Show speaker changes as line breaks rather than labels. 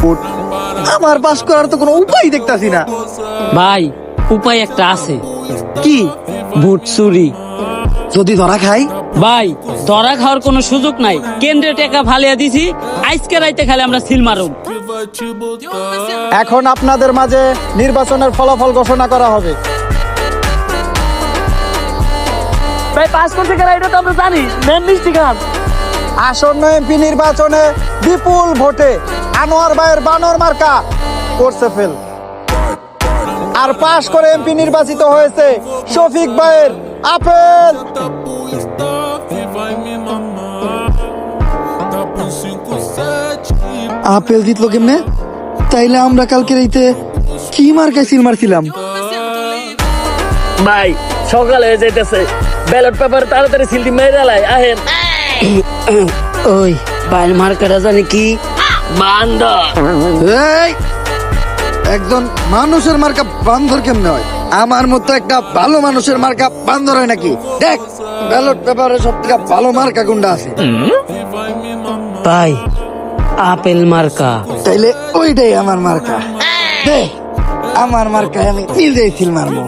Vote. আমার pass করার তো কোনো উপায় দেখতাছি না।
ভাই উপায় একটা আছে,
কি?
ভোট চুরি।
যদি ধরা খাই?
ভাই ধরা খাওয়ার কোনো সুযোগ নাই, কেন্দ্রে টাকা ফালিয়া দিছি, আজকে রাইতে খালি আমরা সিল মারুম।
এখন আপনাদের মাঝে নির্বাচনের ফলাফল ঘোষণা করা হবে।
ভাই পাস করতে গেলে এটা তো আমরা জানি, মেন মিষ্টি খান।
আসন্ন এমপি নির্বাচনে বিপুল ভোটে আনোয়ার ভাইয়ের বানর মার্কা করছে ফেল। আর পাশ করে এমপি নির্বাচিত হয়েছে শফিক ভাইয়ের আপেল।
আপেল জিতলো কেমনে? তাইলে আমরা কালকে রাইতে কি মার্কায় সিল মারছিলাম?
ভাই সকাল হয়ে যাইতেছে, ব্যালট পেপার তাড়াতাড়ি সিলটি মেরে লাই আহেন। ওই বাইর মার্কাটা জানি কি? বান্দর।
এই, একজন মানুষের মার্কা বান্দর কেমনে হয়? আমার মতো একটা ভালো মানুষের মার্কা বান্দর হয় নাকি? দেখ ব্যালট পেপারে সব থেকে ভালো মার্কা কোনটা আছে।
ভাই আপেল মার্কা।
তাইলে ওইটাই আমার মার্কা। দে আমার মার্কায় আমি নিজেই সিল মারবো।